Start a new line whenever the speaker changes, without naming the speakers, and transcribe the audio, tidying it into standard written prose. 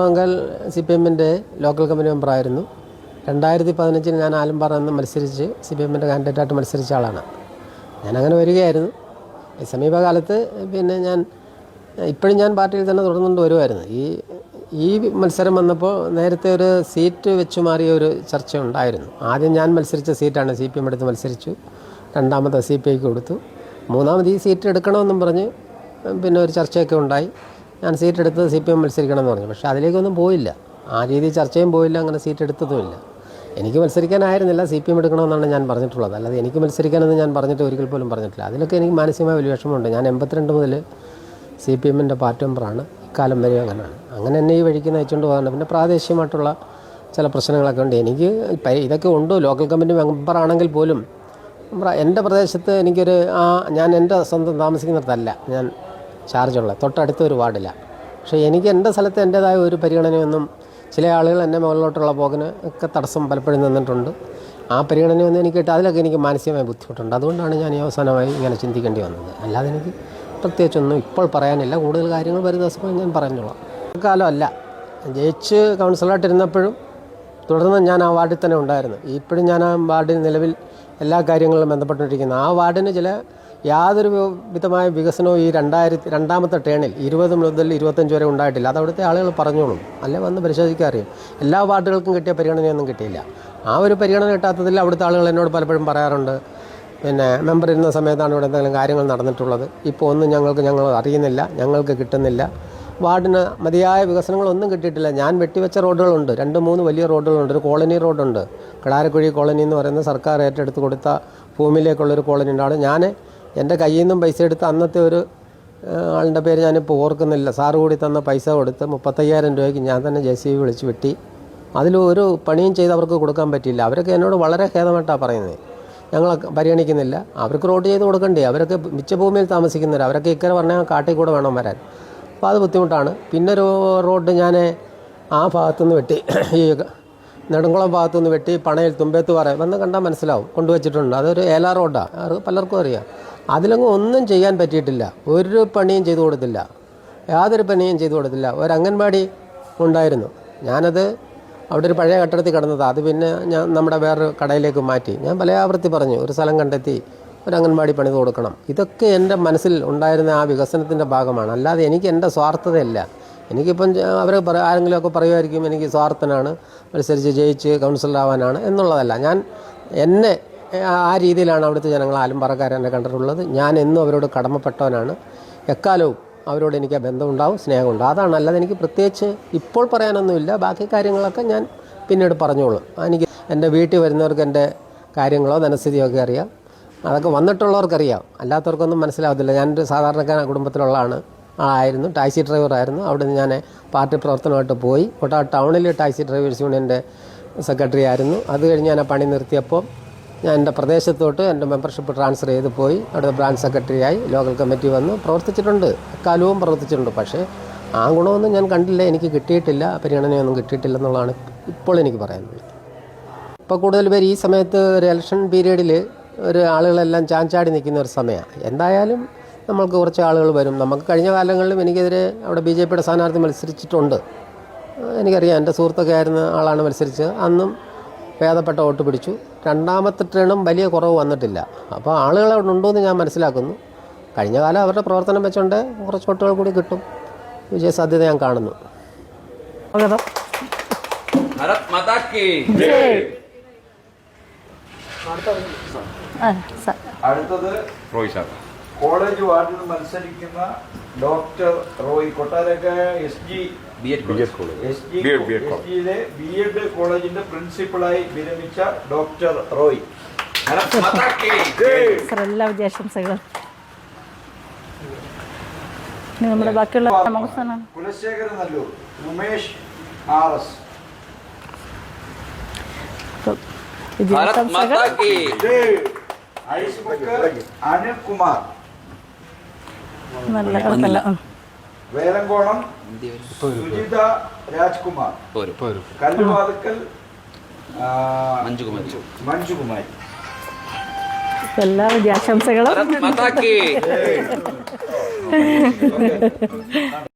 മംഗൽ CPM-ന്റെ local committee മെമ്പറായിരുന്നു. 2015 ഞാൻ ആലമ്പാറ നിന്ന് മത്സരിച്ച് CPM-ന്റെ കാൻഡിഡേറ്റായിട്ട് മത്സരിച്ച ആളാണ്. ഞാനങ്ങനെ വരികയായിരുന്നു. സമീപകാലത്ത് പിന്നെ ഇപ്പോഴും ഞാൻ പാർട്ടിയിൽ തന്നെ തുടർന്നുകൊണ്ട് വരുമായിരുന്നു. ഈ മത്സരം വന്നപ്പോൾ നേരത്തെ ഒരു സീറ്റ് വെച്ച് മാറിയ ഒരു ചർച്ച ഉണ്ടായിരുന്നു. ആദ്യം ഞാൻ മത്സരിച്ച സീറ്റാണ് CPM എടുത്ത് മത്സരിച്ചു. രണ്ടാമത്തെ CPIക്ക് കൊടുത്തു. മൂന്നാമത് ഈ സീറ്റ് എടുക്കണമെന്നും പറഞ്ഞ് പിന്നെ ഒരു ചർച്ചയൊക്കെ ഉണ്ടായി. ഞാൻ സീറ്റ് എടുത്തത് CPM മത്സരിക്കണമെന്ന് പറഞ്ഞു. പക്ഷേ അതിലേക്കൊന്നും പോയില്ല. ആ രീതിയിൽ ചർച്ചയും പോയില്ല, അങ്ങനെ സീറ്റ് എടുത്തതുമില്ല. എനിക്ക് മത്സരിക്കാനായിരുന്നില്ല, CPM എടുക്കണമെന്നാണ് ഞാൻ പറഞ്ഞിട്ടുള്ളത്. അല്ലാതെ എനിക്ക് മത്സരിക്കാനെന്ന് ഞാൻ പറഞ്ഞിട്ട് ഒരിക്കൽ പോലും പറഞ്ഞിട്ടില്ല. അതിലൊക്കെ എനിക്ക് മാനസികമായ വലിയ വിഷമമുണ്ട്. ഞാൻ 82 മുതൽ CPM-ന്റെ പാർട്ടി മെമ്പറാണ്. ഇക്കാലം വരെ അങ്ങനെയാണ്. അങ്ങനെ എന്നെ ഈ വഴിക്ക് നയിച്ചുകൊണ്ട് പോകാറുണ്ട്. പിന്നെ പ്രാദേശികമായിട്ടുള്ള ചില പ്രശ്നങ്ങളൊക്കെ ഉണ്ട്. എനിക്ക് ഇതൊക്കെ ഉണ്ട്. ലോക്കൽ കമ്മിറ്റി മെമ്പറാണെങ്കിൽ പോലും എൻ്റെ പ്രദേശത്ത് ഞാൻ എൻ്റെ സ്വന്തം താമസിക്കുന്നിടത്തല്ല ഞാൻ ചാർജുള്ള, തൊട്ടടുത്തൊരു വാർഡില്ല. പക്ഷേ എനിക്ക് എൻ്റെ സ്ഥലത്ത് എൻ്റേതായ ഒരു പരിഗണനയൊന്നും ചില ആളുകൾ എന്നെ മുകളിലോട്ടുള്ള പോകിന് ഒക്കെ തടസ്സം പലപ്പോഴും നിന്നിട്ടുണ്ട്. ആ പരിഗണനയൊന്നും എനിക്ക് കിട്ടും. അതിലൊക്കെ എനിക്ക് മാനസികമായ ബുദ്ധിമുട്ടുണ്ട്. അതുകൊണ്ടാണ് ഞാൻ ഈ അവസാനമായി ഇങ്ങനെ ചിന്തിക്കേണ്ടി വന്നത്. അല്ലാതെ എനിക്ക് പ്രത്യേകിച്ചൊന്നും ഇപ്പോൾ പറയാനില്ല. കൂടുതൽ കാര്യങ്ങൾ വരും ദിവസം ഞാൻ പറഞ്ഞോളാം. കാലമല്ല, ജയിച്ച് കൗൺസിലറായിട്ടിരുന്നപ്പോഴും തുടർന്ന് ഞാൻ ആ വാർഡിൽ തന്നെ ഉണ്ടായിരുന്നു. ഇപ്പോഴും ഞാൻ ആ വാർഡിൽ നിലവിൽ എല്ലാ കാര്യങ്ങളിലും ബന്ധപ്പെട്ടിരിക്കുന്നു. ആ വാർഡിന് യാതൊരു വിധമായ വികസനവും ഈ രണ്ടാമത്തെ ടേണിൽ 20 മുതൽ 25 വരെ ഉണ്ടായിട്ടില്ല. അത് അവിടുത്തെ ആളുകൾ പറഞ്ഞോളും, അല്ലെ വന്ന് പരിശോധിക്കാൻ അറിയും. എല്ലാ വാർഡുകൾക്കും കിട്ടിയ പരിഗണനയൊന്നും കിട്ടിയില്ല. ആ ഒരു പരിഗണന കിട്ടാത്തതിൽ അവിടുത്തെ ആളുകൾ എന്നോട് പലപ്പോഴും പറയാറുണ്ട്, പിന്നെ മെമ്പർ ഇരുന്ന സമയത്താണ് ഇവിടെ എന്തെങ്കിലും കാര്യങ്ങൾ നടന്നിട്ടുള്ളത്, ഇപ്പോൾ ഒന്നും ഞങ്ങൾ അറിയുന്നില്ല, ഞങ്ങൾക്ക് കിട്ടുന്നില്ല, വാർഡിന് മതിയായ വികസനങ്ങളൊന്നും കിട്ടിയിട്ടില്ല. ഞാൻ വെട്ടിവെച്ച റോഡുകളുണ്ട്, 2-3 വലിയ റോഡുകളുണ്ട്. ഒരു കോളനി റോഡുണ്ട്, കടാരക്കുഴി കോളനി എന്ന് പറയുന്ന സർക്കാർ ഏറ്റെടുത്ത് കൊടുത്ത ഭൂമിയിലേക്കുള്ളൊരു കോളനി ഉണ്ടാണ്. എൻ്റെ കയ്യിൽ നിന്നും പൈസ എടുത്ത് അന്നത്തെ ഒരു ആളുടെ പേര് ഞാനിപ്പോൾ ഓർക്കുന്നില്ല, സാറ് കൂടി തന്ന പൈസ കൊടുത്ത് 35,000 രൂപയ്ക്ക് ഞാൻ തന്നെ JCB വിളിച്ച് വെട്ടി. അതിലൊരു പണിയും ചെയ്ത് അവർക്ക് കൊടുക്കാൻ പറ്റിയില്ല. അവരൊക്കെ എന്നോട് വളരെ ഖേദമായിട്ടാണ് പറയുന്നത്. ഞങ്ങൾ പരിഗണിക്കുന്നില്ല, അവർക്ക് റോഡ് ചെയ്ത് കൊടുക്കണ്ടേ, അവരൊക്കെ മിച്ചഭൂമിയിൽ താമസിക്കുന്നവർ, അവരൊക്കെ ഇക്കരെ പറഞ്ഞാൽ കാട്ടിൽ കൂടെ വേണം വരാൻ. അപ്പോൾ അത് ബുദ്ധിമുട്ടാണ്. പിന്നെ ഒരു റോഡ് ഞാൻ ആ ഭാഗത്തുനിന്ന് വെട്ടി, ഈ നെടുങ്കുളം ഭാഗത്തുനിന്ന് വെട്ടി പണയിൽ തുമ്പേത്തുപാറ വന്ന് കണ്ടാൽ മനസ്സിലാവും, കൊണ്ടുവച്ചിട്ടുണ്ട്. അതൊരു ഏലാ റോഡാണ്, അത് പലർക്കും അറിയാം. അതിലങ്ങ് ഒന്നും ചെയ്യാൻ പറ്റിയിട്ടില്ല, ഒരു പണിയും ചെയ്തു കൊടുത്തില്ല, യാതൊരു പണിയും ചെയ്തു കൊടുത്തില്ല. ഒരു അംഗൻവാടി ഉണ്ടായിരുന്നു, ഞാനത് അവിടെ ഒരു പഴയ കെട്ടിടത്തിൽ കിടന്നത്, അത് പിന്നെ നമ്മുടെ വേറൊരു കടയിലേക്ക് മാറ്റി. ഞാൻ പല ആവർത്തി പറഞ്ഞു, ഒരു സ്ഥലം കണ്ടെത്തി ഒരു അംഗൻവാടി പണിത് കൊടുക്കണം. ഇതൊക്കെ എൻ്റെ മനസ്സിൽ ഉണ്ടായിരുന്ന ആ വികസനത്തിൻ്റെ ഭാഗമാണ്. അല്ലാതെ എനിക്ക് എൻ്റെ സ്വാർത്ഥതയല്ല. എനിക്കിപ്പം ആരെങ്കിലുമൊക്കെ പറയുമായിരിക്കും എനിക്ക് സ്വാർത്ഥനാണ്, മത്സരിച്ച് ജയിച്ച് കൗൺസിലറാവാനാണ് എന്നുള്ളതല്ല. എന്നെ ആ രീതിയിലാണ് അവിടുത്തെ ജനങ്ങൾ ആലമ്പാറക്കാരെന്നെ കണ്ടിട്ടുള്ളത്. ഞാൻ എന്നും അവരോട് കടമപ്പെട്ടവനാണ്. എക്കാലവും അവരോട് എനിക്ക് ആ ബന്ധമുണ്ടാവും, സ്നേഹമുണ്ട്. അതാണ്. അല്ലാതെ എനിക്ക് പ്രത്യേകിച്ച് ഇപ്പോൾ പറയാനൊന്നുമില്ല. ബാക്കി കാര്യങ്ങളൊക്കെ ഞാൻ പിന്നീട് പറഞ്ഞോളും. എനിക്ക് എൻ്റെ വീട്ടിൽ വരുന്നവർക്ക് എൻ്റെ കാര്യങ്ങളോ ധനസ്ഥിതിയോ ഒക്കെ അറിയാം. അതൊക്കെ വന്നിട്ടുള്ളവർക്കറിയാം, അല്ലാത്തവർക്കൊന്നും മനസ്സിലാവത്തില്ല. ഞാനൊരു സാധാരണക്കാരൻ കുടുംബത്തിലുള്ള ആയിരുന്നു, ടാക്സി ഡ്രൈവറായിരുന്നു. അവിടെ നിന്ന് ഞാൻ പാർട്ടി പ്രവർത്തനമായിട്ട് പോയി കോട്ടയം ടൗണിൽ ടാക്സി ഡ്രൈവേഴ്സ് യൂണിയൻ്റെ സെക്രട്ടറി ആയിരുന്നു. അത് കഴിഞ്ഞ് ഞാൻ ആ പണി നിർത്തിയപ്പോൾ ഞാൻ എൻ്റെ പ്രദേശത്തോട്ട് എൻ്റെ മെമ്പർഷിപ്പ് ട്രാൻസ്ഫർ ചെയ്ത് പോയി. അവിടെ ബ്രാഞ്ച് സെക്രട്ടറിയായി ലോക്കൽ കമ്മിറ്റി വന്ന് പ്രവർത്തിച്ചിട്ടുണ്ട്, എക്കാലവും പ്രവർത്തിച്ചിട്ടുണ്ട്. പക്ഷേ ആ ഗുണമൊന്നും ഞാൻ കണ്ടില്ല, എനിക്ക് കിട്ടിയിട്ടില്ല, പരിഗണനയൊന്നും കിട്ടിയിട്ടില്ലെന്നുള്ളതാണ് ഇപ്പോൾ എനിക്ക് പറയാനുള്ളത്. ഇപ്പോൾ കൂടുതൽ പേര് ഈ സമയത്ത് ഒരു ഇലക്ഷൻ പീരീഡിൽ ആളുകളെല്ലാം ചാഞ്ചാടി നിൽക്കുന്ന ഒരു സമയമാണ്. എന്തായാലും നമ്മൾക്ക് കുറച്ച് ആളുകൾ വരും. നമുക്ക് കഴിഞ്ഞ കാലങ്ങളിലും എനിക്കെതിരെ അവിടെ BJP-യുടെ സ്ഥാനാർത്ഥി മത്സരിച്ചിട്ടുണ്ട്, എനിക്കറിയാം. എൻ്റെ സുഹൃത്തൊക്കെ ആയിരുന്ന ആളാണ് മത്സരിച്ചത്. അന്നും ഭേദപ്പെട്ട വോട്ട് പിടിച്ചു. രണ്ടാമത്തെ ടേണും വലിയ കുറവ് വന്നിട്ടില്ല. അപ്പോൾ ആളുകൾ അവിടെ ഉണ്ടോയെന്ന് ഞാൻ മനസ്സിലാക്കുന്നു. കഴിഞ്ഞ കാലം അവരുടെ പ്രവർത്തനം വെച്ചുകൊണ്ട് കുറച്ച് വോട്ടുകൾ കൂടി കിട്ടും, വിജയസാധ്യത ഞാൻ കാണുന്നു.
അടുത്തത് റോയ് സാർ. കോളേജ് വാർഡിൽ മത്സരിക്കുന്ന ഡോക്ടർ റോയ്, കൊട്ടാരക്കര SGയിലെ B.Ed കോളേജിന്റെ പ്രിൻസിപ്പളായി വിരമിച്ച ഡോക്ടർ റോയ്.
എല്ലാ വിജയാശംസകളും. നമ്മുടെ ബാക്കിയുള്ള
കുലശേഖരൻ നല്ലൂർ, ഉമേഷ് RS. അനിൽകുമാർ, വേലങ്കോണം സുജിത രാജ്കുമാർ, കല്ലുവാതുക്കൽ മഞ്ജുകുമാരി.
എല്ലാ വിജയാശംസകളും.